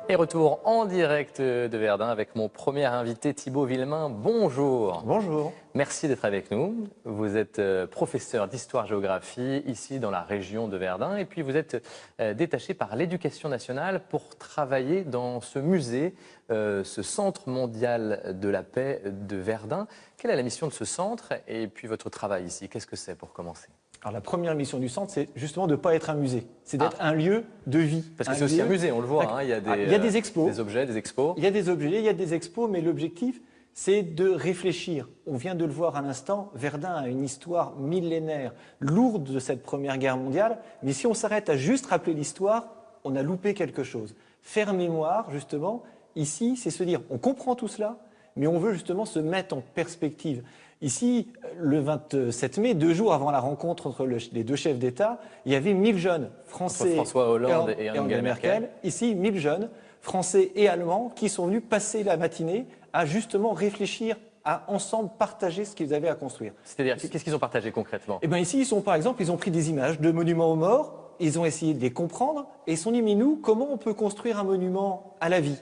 Et retour en direct de Verdun avec mon premier invité Thibaut Villemain. Bonjour. Bonjour. Merci d'être avec nous. Vous êtes professeur d'histoire-géographie ici dans la région de Verdun et puis vous êtes détaché par l'Éducation nationale pour travailler dans ce musée, ce Centre mondial de la paix de Verdun. Quelle est la mission de ce centre et puis votre travail ici? Qu'est-ce que c'est pour commencer? Alors la première mission du centre, c'est justement de ne pas être un musée, c'est d'être un lieu de vie. Parce que c'est aussi un musée, on le voit, hein, il y a des expos. Des objets, des expos. Il y a des objets, il y a des expos, mais l'objectif, c'est de réfléchir. On vient de le voir à l'instant, Verdun a une histoire millénaire, lourde de cette Première Guerre mondiale, mais si on s'arrête à juste rappeler l'histoire, on a loupé quelque chose. Faire mémoire, justement, ici, c'est se dire, on comprend tout cela, mais on veut justement se mettre en perspective. Ici, le 27 mai, 2 jours avant la rencontre entre les deux chefs d'État, il y avait 1000 jeunes français entre François Hollande et Angela Merkel. Ici, 1000 jeunes français et allemands qui sont venus passer la matinée à justement réfléchir, à ensemble partager ce qu'ils avaient à construire. C'est-à-dire, qu'est-ce qu'ils ont partagé concrètement? Eh bien, ici, par exemple, ils ont pris des images de monuments aux morts, ils ont essayé de les comprendre et ils se sont dit, mais nous, comment on peut construire un monument à la vie?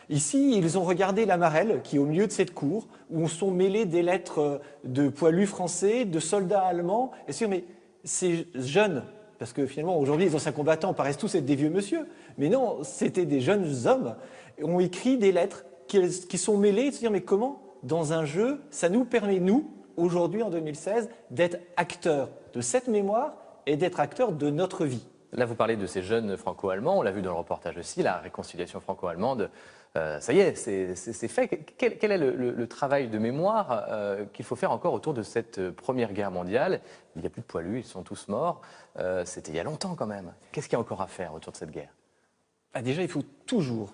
Ici, ils ont regardé la Marelle, qui est au milieu de cette cour, où sont mêlées des lettres de poilus français, de soldats allemands. Et sûr, mais ces jeunes, parce que finalement, aujourd'hui, les anciens combattants paraissent tous être des vieux monsieur, mais non, c'était des jeunes hommes, ont écrit des lettres qui sont mêlées, et de se dire, mais comment, dans un jeu, ça nous permet, nous, aujourd'hui, en 2016, d'être acteurs de cette mémoire et d'être acteurs de notre vie. Là, vous parlez de ces jeunes franco-allemands, on l'a vu dans le reportage aussi, la réconciliation franco-allemande, ça y est, c'est fait. Quel est le travail de mémoire qu'il faut faire encore autour de cette Première Guerre mondiale? Il n'y a plus de poilus, ils sont tous morts. C'était il y a longtemps quand même. Qu'est-ce qu'il y a encore à faire autour de cette guerre? Déjà, il faut toujours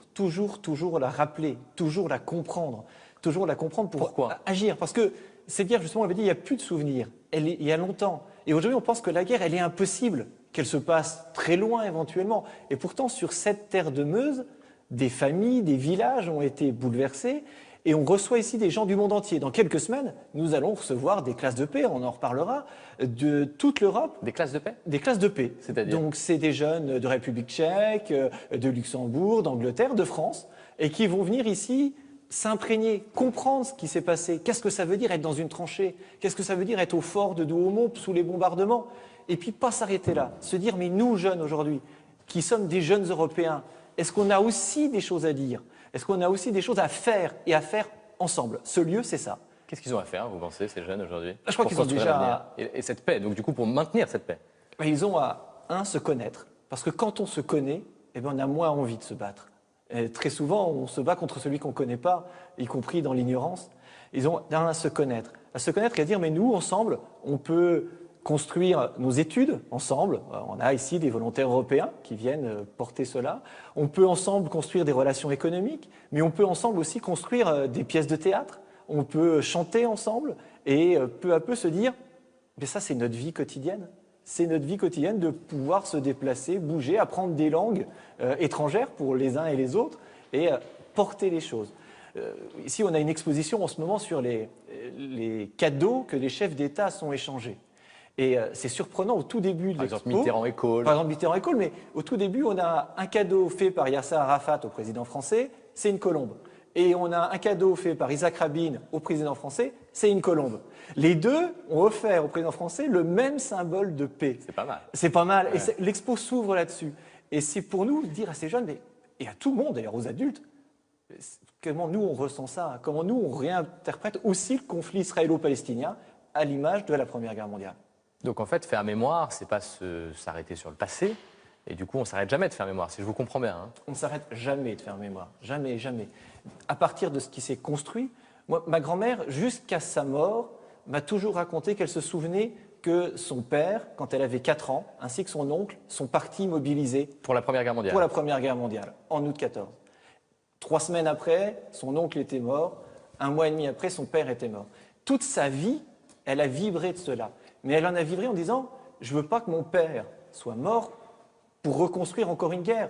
la rappeler, toujours la comprendre pour Pourquoi agir. Parce que cette guerre, justement, on avait dit, il n'y a plus de souvenirs. Il y a longtemps. Et aujourd'hui, on pense que la guerre, elle est impossible, qu'elle se passe très loin éventuellement. Et pourtant, sur cette terre de Meuse, des familles, des villages ont été bouleversés. Et on reçoit ici des gens du monde entier. Dans quelques semaines, nous allons recevoir des classes de paix, on en reparlera, de toute l'Europe. Des classes de paix? Des classes de paix. C'est-à-dire? Donc, c'est des jeunes de République tchèque, de Luxembourg, d'Angleterre, de France, et qui vont venir ici s'imprégner, comprendre ce qui s'est passé. Qu'est-ce que ça veut dire être dans une tranchée? Qu'est-ce que ça veut dire être au fort de Douaumont sous les bombardements? Et puis pas s'arrêter là, se dire, mais nous, jeunes aujourd'hui, qui sommes des jeunes Européens, est-ce qu'on a aussi des choses à dire? Est-ce qu'on a aussi des choses à faire et à faire ensemble? Ce lieu, c'est ça. Qu'est-ce qu'ils ont à faire, vous pensez, ces jeunes aujourd'hui? Je crois qu'ils ont déjà... Et cette paix, donc du coup, pour maintenir cette paix? Ils ont à, se connaître. Parce que quand on se connaît, eh bien, on a moins envie de se battre. Et très souvent, on se bat contre celui qu'on ne connaît pas, y compris dans l'ignorance. Ils ont à se connaître. À se connaître et à dire, mais nous, ensemble, on peut construire nos études ensemble. On a ici des volontaires européens qui viennent porter cela. On peut ensemble construire des relations économiques, mais on peut ensemble aussi construire des pièces de théâtre. On peut chanter ensemble et peu à peu se dire, mais ça c'est notre vie quotidienne. C'est notre vie quotidienne de pouvoir se déplacer, bouger, apprendre des langues étrangères pour les uns et les autres et porter les choses. Ici, on a une exposition en ce moment sur les cadeaux que les chefs d'État sont échangés. Et c'est surprenant au tout début de l'expo. Par exemple, Mitterrand et Kohl. Par exemple, Mitterrand et Kohl, mais au tout début, on a un cadeau fait par Yasser Arafat au président français, c'est une colombe. Et on a un cadeau fait par Isaac Rabin au président français, c'est une colombe. Les deux ont offert au président français le même symbole de paix. C'est pas mal. C'est pas mal. Ouais. Et l'expo s'ouvre là-dessus. Et c'est pour nous dire à ces jeunes, et à tout le monde, d'ailleurs aux adultes, comment nous on ressent ça, comment nous on réinterprète aussi le conflit israélo-palestinien à l'image de la Première Guerre mondiale. Donc en fait, faire mémoire, c'est pas s'arrêter sur le passé, et du coup, on s'arrête jamais de faire mémoire, si je vous comprends bien. Hein. On ne s'arrête jamais de faire mémoire, jamais, jamais. À partir de ce qui s'est construit, moi, ma grand-mère, jusqu'à sa mort, m'a toujours raconté qu'elle se souvenait que son père, quand elle avait 4 ans, ainsi que son oncle, sont partis mobilisés. Pour la Première Guerre mondiale. Pour la Première Guerre mondiale, en août 14. 3 semaines après, son oncle était mort. 1 mois et demi après, son père était mort. Toute sa vie, elle a vibré de cela. Mais elle en a vibré en disant « je ne veux pas que mon père soit mort pour reconstruire encore une guerre ».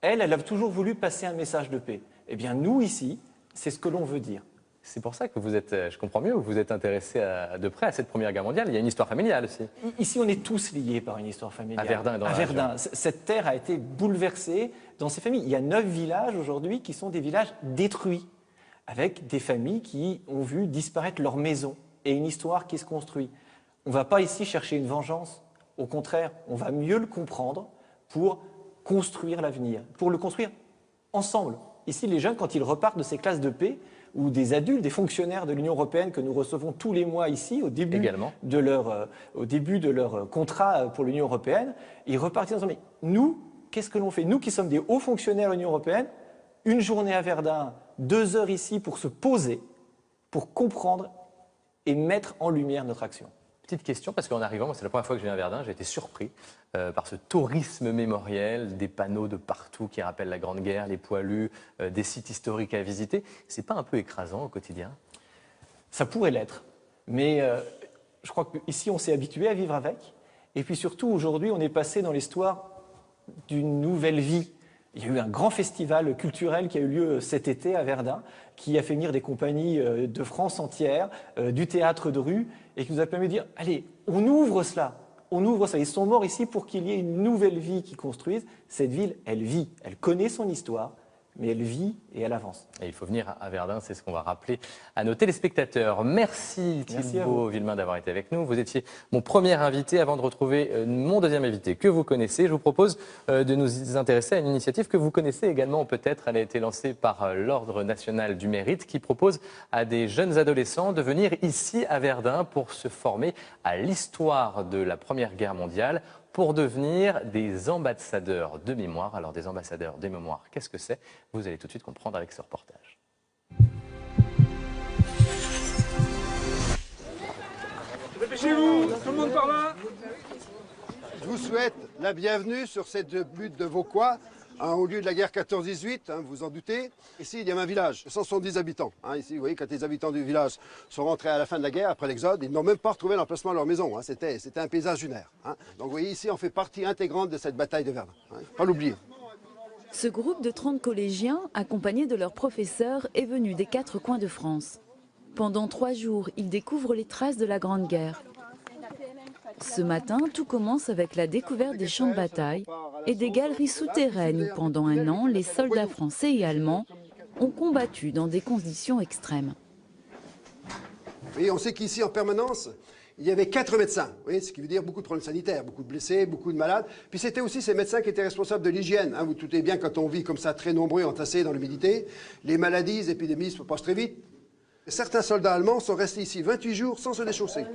Elle a toujours voulu passer un message de paix. Eh bien, nous, ici, c'est ce que l'on veut dire. C'est pour ça que vous êtes, je comprends mieux, vous êtes intéressé de près à cette Première Guerre mondiale. Il y a une histoire familiale aussi. Ici, on est tous liés par une histoire familiale. À Verdun et dans la Verdun. région. Cette terre a été bouleversée dans ces familles. Il y a 9 villages aujourd'hui qui sont des villages détruits, avec des familles qui ont vu disparaître leur maison et une histoire qui se construit. On ne va pas ici chercher une vengeance. Au contraire, on va mieux le comprendre pour construire l'avenir, pour le construire ensemble. Ici, les jeunes, quand ils repartent de ces classes de paix, ou des adultes, des fonctionnaires de l'Union européenne que nous recevons tous les mois ici, au début de leur contrat pour l'Union européenne, ils repartent en disant, mais nous, qu'est-ce que l'on fait? Nous qui sommes des hauts fonctionnaires de l'Union européenne, une journée à Verdun, 2 heures ici pour se poser, pour comprendre et mettre en lumière notre action. Petite question, parce qu'en arrivant, moi c'est la première fois que je viens à Verdun, j'ai été surpris par ce tourisme mémoriel, des panneaux de partout qui rappellent la Grande Guerre, les poilus, des sites historiques à visiter. C'est pas un peu écrasant au quotidien? Ça pourrait l'être, mais je crois qu'ici on s'est habitué à vivre avec. Et puis surtout aujourd'hui on est passé dans l'histoire d'une nouvelle vie. Il y a eu un grand festival culturel qui a eu lieu cet été à Verdun, qui a fait venir des compagnies de France entière, du théâtre de rue, et qui nous a permis de dire, allez, on ouvre cela, on ouvre ça. Ils sont morts ici pour qu'il y ait une nouvelle vie qui construise. Cette ville, elle vit, elle connaît son histoire, mais elle vit et elle avance. Et il faut venir à Verdun, c'est ce qu'on va rappeler à nos téléspectateurs. Merci Thibaut Villemain d'avoir été avec nous. Vous étiez mon premier invité. Avant de retrouver mon deuxième invité que vous connaissez, je vous propose de nous intéresser à une initiative que vous connaissez également peut-être. Elle a été lancée par l'Ordre national du mérite qui propose à des jeunes adolescents de venir ici à Verdun pour se former à l'histoire de la Première Guerre mondiale, pour devenir des ambassadeurs de mémoire. Alors des ambassadeurs de mémoire, qu'est-ce que c'est? Vous allez tout de suite comprendre avec ce reportage. Dépêchez-vous, tout le monde par là. Je vous souhaite la bienvenue sur cette butte de Vauquois, au lieu de la guerre 14-18, vous vous en doutez. Ici, il y avait un village de 170 habitants. Ici, vous voyez, quand les habitants du village sont rentrés à la fin de la guerre, après l'exode, ils n'ont même pas retrouvé l'emplacement de leur maison. C'était un paysage lunaire. Donc vous voyez, ici, on fait partie intégrante de cette bataille de Verdun. Pas l'oublier. Ce groupe de 30 collégiens, accompagnés de leurs professeurs, est venu des 4 coins de France. Pendant 3 jours, ils découvrent les traces de la Grande Guerre. Ce matin, tout commence avec la découverte des champs de bataille et des galeries souterraines où, pendant un an, les soldats français et allemands ont combattu dans des conditions extrêmes. Et on sait qu'ici, en permanence, il y avait 4 médecins, vous voyez, ce qui veut dire beaucoup de problèmes sanitaires, beaucoup de blessés, beaucoup de malades. Puis c'était aussi ces médecins qui étaient responsables de l'hygiène. Vous vous doutez bien, quand on vit comme ça, très nombreux, entassés dans l'humidité, les maladies, les épidémies se passent très vite. Certains soldats allemands sont restés ici 28 jours sans se déchausser.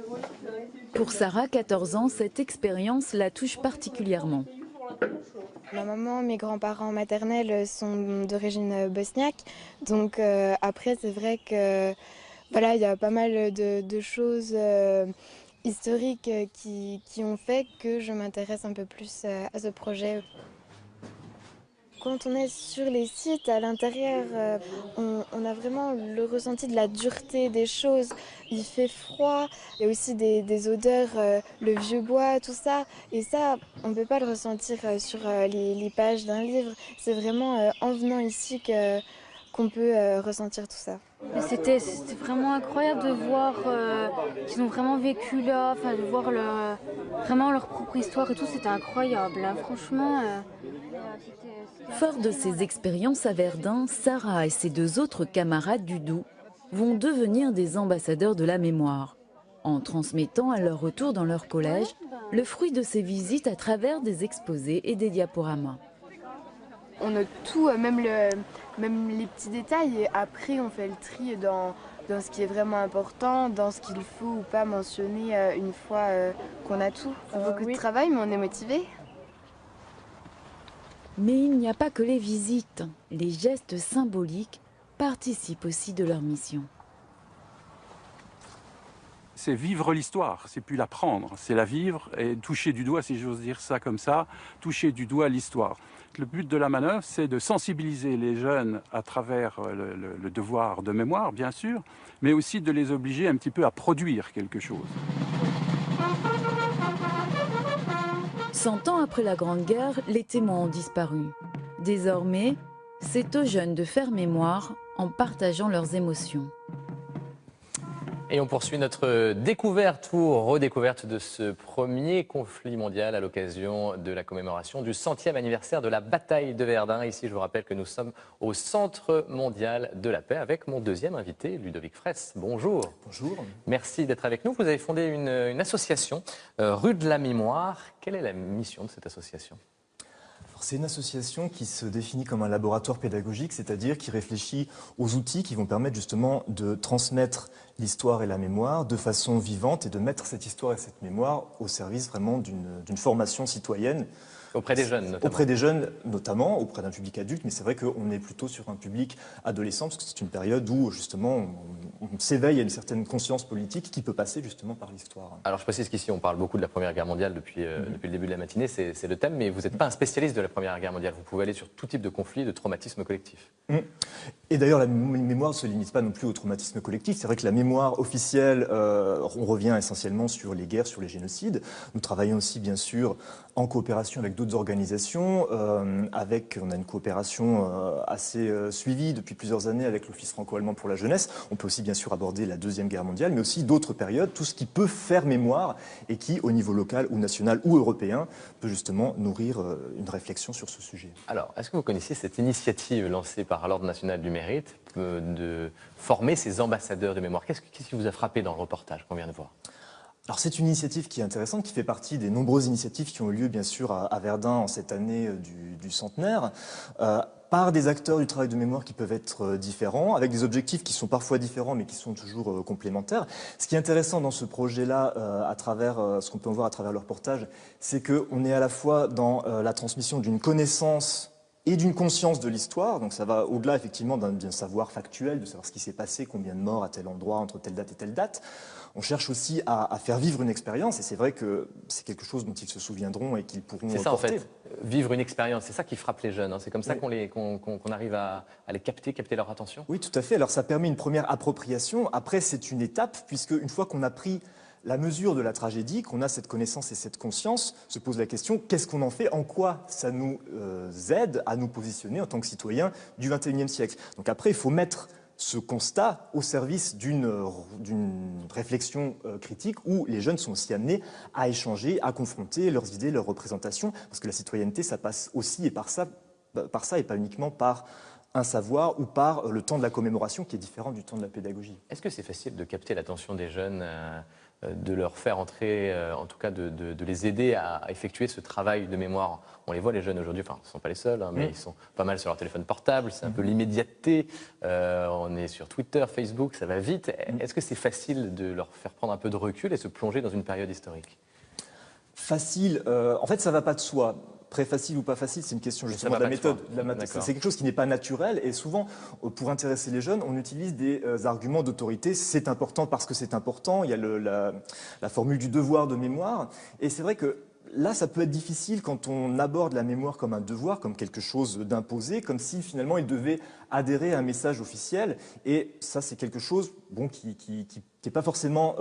Pour Sarah, 14 ans, cette expérience la touche particulièrement. Ma maman, mes grands-parents maternels sont d'origine bosniaque. Donc après, c'est vrai que voilà, il y a pas mal de choses historiques qui ont fait que je m'intéresse un peu plus à ce projet. Quand on est sur les sites, à l'intérieur, on a vraiment le ressenti de la dureté des choses. Il fait froid, il y a aussi des odeurs, le vieux bois, tout ça. Et ça, on ne peut pas le ressentir sur les pages d'un livre. C'est vraiment en venant ici qu'on peut ressentir tout ça. C'était vraiment incroyable de voir qu'ils ont vraiment vécu là, de voir vraiment leur propre histoire et tout, c'était incroyable. Franchement, Fort de ces expériences à Verdun, Sarah et ses 2 autres camarades du Doubs vont devenir des ambassadeurs de la mémoire, en transmettant à leur retour dans leur collège le fruit de ces visites à travers des exposés et des diaporamas. On note tout, même les petits détails, et après on fait le tri dans ce qui est vraiment important, dans ce qu'il faut ou pas mentionner une fois qu'on a tout. Beaucoup de travail, mais on est motivé. Mais il n'y a pas que les visites, les gestes symboliques participent aussi de leur mission. C'est vivre l'histoire, c'est plus la prendre, c'est la vivre et toucher du doigt, si j'ose dire ça comme ça, toucher du doigt l'histoire. Le but de la manœuvre, c'est de sensibiliser les jeunes à travers le devoir de mémoire, bien sûr, mais aussi de les obliger un petit peu à produire quelque chose. 100 ans après la Grande Guerre, les témoins ont disparu. Désormais, c'est aux jeunes de faire mémoire en partageant leurs émotions. Et on poursuit notre découverte ou redécouverte de ce premier conflit mondial à l'occasion de la commémoration du 100e anniversaire de la bataille de Verdun. Ici, je vous rappelle que nous sommes au Centre mondial de la paix avec mon deuxième invité, Ludovic Fraisse. Bonjour. Bonjour. Merci d'être avec nous. Vous avez fondé une association, Rue de la Mémoire. Quelle est la mission de cette association ? C'est une association qui se définit comme un laboratoire pédagogique, c'est-à-dire qui réfléchit aux outils qui vont permettre justement de transmettre l'histoire et la mémoire de façon vivante et de mettre cette histoire et cette mémoire au service vraiment d'une formation citoyenne. Auprès des jeunes, notamment. Auprès des jeunes, notamment, auprès d'un public adulte, mais c'est vrai qu'on est plutôt sur un public adolescent, parce que c'est une période où, justement, on s'éveille à une certaine conscience politique qui peut passer, justement, par l'histoire. Alors, je précise qu'ici, on parle beaucoup de la Première Guerre mondiale depuis le début de la matinée, c'est le thème, mais vous n'êtes pas un spécialiste de la Première Guerre mondiale. Vous pouvez aller sur tout type de conflit, de traumatisme collectif. Et d'ailleurs, la mémoire ne se limite pas non plus au traumatisme collectif. C'est vrai que la mémoire officielle, on revient essentiellement sur les guerres, sur les génocides. Nous travaillons aussi, bien sûr, en coopération avec d'autres organisations. On a une coopération assez suivie depuis plusieurs années avec l'Office franco-allemand pour la jeunesse. On peut aussi, bien sûr, aborder la Deuxième Guerre mondiale, mais aussi d'autres périodes, tout ce qui peut faire mémoire et qui, au niveau local ou national ou européen, peut justement nourrir une réflexion sur ce sujet. Alors, est-ce que vous connaissiez cette initiative lancée par l'Ordre national du mérite de former ces ambassadeurs de mémoire? Qu'est-ce qui vous a frappé dans le reportage qu'on vient de voir? Alors c'est une initiative qui est intéressante, qui fait partie des nombreuses initiatives qui ont eu lieu bien sûr à Verdun en cette année du centenaire, par des acteurs du travail de mémoire qui peuvent être différents, avec des objectifs qui sont parfois différents mais qui sont toujours complémentaires. Ce qui est intéressant dans ce projet-là, à travers ce qu'on peut voir à travers le reportage, c'est qu'on est à la fois dans la transmission d'une connaissance et d'une conscience de l'histoire, donc ça va au-delà effectivement d'un savoir factuel, de savoir ce qui s'est passé, combien de morts à tel endroit, entre telle date et telle date. On cherche aussi à faire vivre une expérience, et c'est vrai que c'est quelque chose dont ils se souviendront et qu'ils pourront porter. C'est ça en fait, vivre une expérience, c'est ça qui frappe les jeunes, hein. C'est comme ça qu'on arrive à les capter leur attention. Oui, tout à fait. Alors ça permet une première appropriation, après c'est une étape, puisque une fois qu'on a pris la mesure de la tragédie, qu'on a cette connaissance et cette conscience, se pose la question, qu'est-ce qu'on en fait? En quoi ça nous aide à nous positionner en tant que citoyens du XXIe siècle? Donc après, il faut mettre ce constat au service d'une réflexion critique où les jeunes sont aussi amenés à échanger, à confronter leurs idées, leurs représentations, parce que la citoyenneté, ça passe aussi et par ça et pas uniquement par un savoir ou par le temps de la commémoration qui est différent du temps de la pédagogie. Est-ce que c'est facile de capter l'attention des jeunes, de leur faire entrer, en tout cas de les aider à effectuer ce travail de mémoire? On les voit, les jeunes aujourd'hui, enfin, ce ne sont pas les seuls, hein, mais ils sont pas mal sur leur téléphone portable, c'est un peu l'immédiateté, on est sur Twitter, Facebook, ça va vite. Est-ce que c'est facile de leur faire prendre un peu de recul et se plonger dans une période historique? Facile, en fait ça ne va pas de soi. Très facile ou pas facile, c'est une question justement de la méthode. C'est quelque chose qui n'est pas naturel et souvent, pour intéresser les jeunes, on utilise des arguments d'autorité. C'est important parce que c'est important, il y a la formule du devoir de mémoire. Et c'est vrai que là, ça peut être difficile quand on aborde la mémoire comme un devoir, comme quelque chose d'imposé, comme si finalement il devait adhérer à un message officiel. Et ça, c'est quelque chose qui n'est pas forcément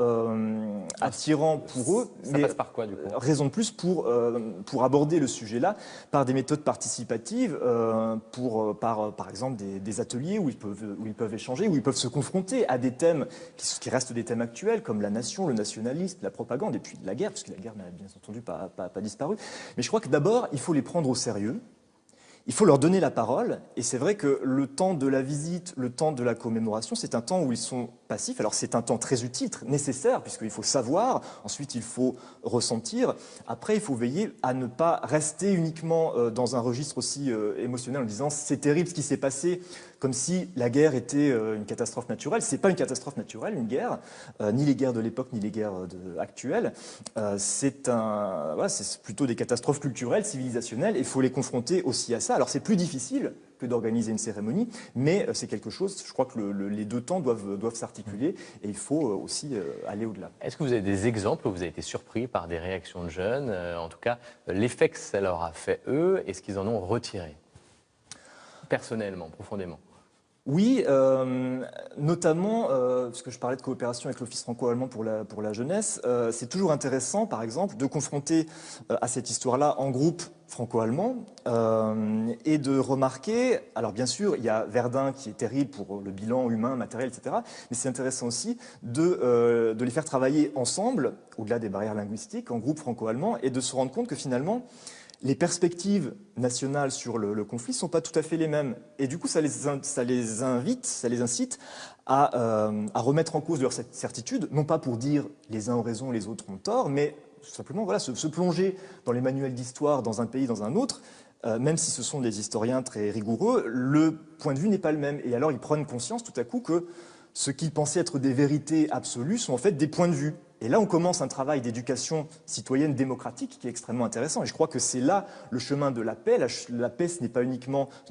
attirant pour eux. Ça passe par quoi, du coup? Raison de plus pour aborder le sujet-là par des méthodes participatives, par exemple des ateliers où ils peuvent échanger, où ils peuvent se confronter à des thèmes qui restent des thèmes actuels, comme la nation, le nationalisme, la propagande, et puis la guerre, parce que la guerre n'a bien entendu pas disparu. Mais je crois que d'abord, il faut les prendre au sérieux. Il faut leur donner la parole, et c'est vrai que le temps de la visite, le temps de la commémoration, c'est un temps où ils sont passifs. Alors c'est un temps très utile, nécessaire, puisqu'il faut savoir, ensuite il faut ressentir. Après, il faut veiller à ne pas rester uniquement dans un registre aussi émotionnel en disant « c'est terrible ce qui s'est passé », comme si la guerre était une catastrophe naturelle. Ce n'est pas une catastrophe naturelle, une guerre, ni les guerres de l'époque, ni les guerres actuelles. C'est plutôt des catastrophes culturelles, civilisationnelles, et il faut les confronter aussi à ça. Alors c'est plus difficile que d'organiser une cérémonie, mais c'est quelque chose, je crois que les deux temps doivent s'articuler, et il faut aussi aller au-delà. Est-ce que vous avez des exemples où vous avez été surpris par des réactions de jeunes, en tout cas l'effet que ça leur a fait eux, et ce qu'ils en ont retiré, personnellement, profondément? Oui, notamment, parce que je parlais de coopération avec l'Office franco-allemand pour la jeunesse, c'est toujours intéressant, par exemple, de confronter à cette histoire-là en groupe franco-allemand et de remarquer, alors bien sûr, il y a Verdun qui est terrible pour le bilan humain, matériel, etc., mais c'est intéressant aussi de les faire travailler ensemble, au-delà des barrières linguistiques, en groupe franco-allemand, et de se rendre compte que finalement, les perspectives nationales sur le conflit ne sont pas tout à fait les mêmes. Et du coup, ça les incite à remettre en cause leur certitude, non pas pour dire les uns ont raison, les autres ont tort, mais tout simplement voilà, se plonger dans les manuels d'histoire dans un pays, dans un autre, même si ce sont des historiens très rigoureux, le point de vue n'est pas le même. Et alors, ils prennent conscience tout à coup que ce qu'ils pensaient être des vérités absolues sont en fait des points de vue. Et là, on commence un travail d'éducation citoyenne démocratique qui est extrêmement intéressant. Et je crois que c'est là le chemin de la paix. La paix, ce ne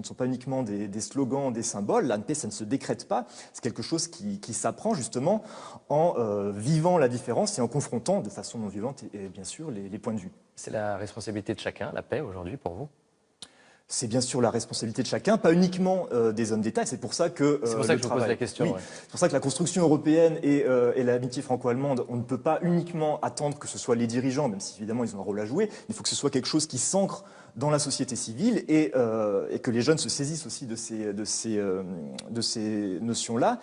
sont pas uniquement des slogans, des symboles. La paix, ça ne se décrète pas. C'est quelque chose qui s'apprend justement en vivant la différence et en confrontant de façon non violente, et bien sûr, les points de vue. C'est la responsabilité de chacun, la paix, aujourd'hui, pour vous? C'est bien sûr la responsabilité de chacun, pas uniquement des hommes d'État. C'est pour ça que c'est pour ça que je vous pose la question. Oui, ouais. C'est pour ça que la construction européenne et l'amitié franco-allemande, on ne peut pas uniquement attendre que ce soit les dirigeants, même si évidemment ils ont un rôle à jouer. Il faut que ce soit quelque chose qui s'ancre dans la société civile et que les jeunes se saisissent aussi de ces notions-là.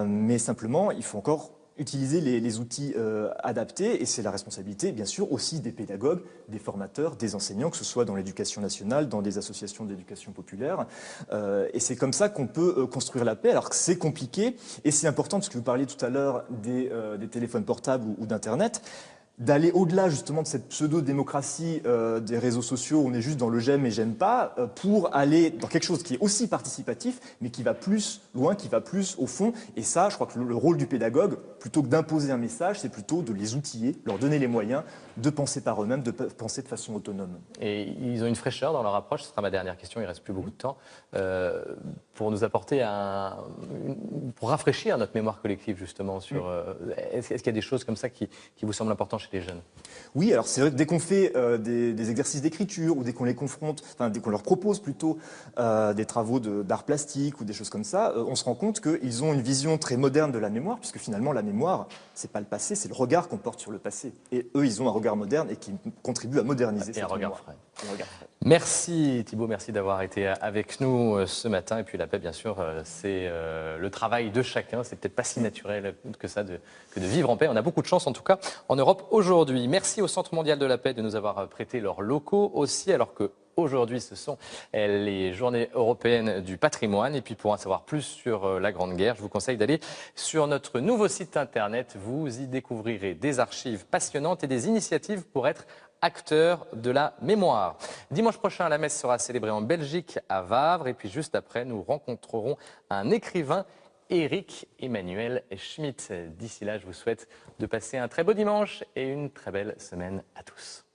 Mais simplement, il faut encore utiliser les outils adaptés, et c'est la responsabilité, bien sûr, aussi des pédagogues, des formateurs, des enseignants, que ce soit dans l'éducation nationale, dans des associations d'éducation populaire. Et c'est comme ça qu'on peut construire la paix, alors que c'est compliqué, et c'est important, parce que vous parliez tout à l'heure des téléphones portables ou d'Internet, d'aller au-delà justement de cette pseudo-démocratie des réseaux sociaux où on est juste dans le j'aime et j'aime pas, pour aller dans quelque chose qui est aussi participatif, mais qui va plus loin, qui va plus au fond. Et ça, je crois que le rôle du pédagogue, plutôt que d'imposer un message, c'est plutôt de les outiller, leur donner les moyens de penser par eux-mêmes, de penser de façon autonome. Et ils ont une fraîcheur dans leur approche, ce sera ma dernière question, il ne reste plus beaucoup de temps, pour nous apporter pour rafraîchir notre mémoire collective justement sur... Est-ce qu'il y a des choses comme ça qui vous semblent importantes chez les jeunes? Oui, alors c'est vrai que dès qu'on fait des exercices d'écriture ou dès qu'on les confronte, enfin dès qu'on leur propose plutôt des travaux d'art plastique ou des choses comme ça, on se rend compte qu'ils ont une vision très moderne de la mémoire, puisque finalement la mémoire, c'est pas le passé, c'est le regard qu'on porte sur le passé. Et eux, ils ont un regard moderne et qui contribue à moderniser cette regard mémoire. frais. Un regard frais. Merci Thibaut, merci d'avoir été avec nous ce matin. Et puis la paix, bien sûr, c'est le travail de chacun. C'est peut-être pas si naturel que ça que de vivre en paix. On a beaucoup de chance, en tout cas, en Europe aujourd'hui. Merci au Centre mondial de la paix de nous avoir prêté leurs locaux aussi, alors que aujourd'hui, ce sont les journées européennes du patrimoine. Et puis, pour en savoir plus sur la Grande Guerre, je vous conseille d'aller sur notre nouveau site internet. Vous y découvrirez des archives passionnantes et des initiatives pour être acteur de la mémoire. Dimanche prochain, la messe sera célébrée en Belgique, à Wavre. Et puis, juste après, nous rencontrerons un écrivain, Éric Emmanuel Schmitt. D'ici là, je vous souhaite de passer un très beau dimanche et une très belle semaine à tous.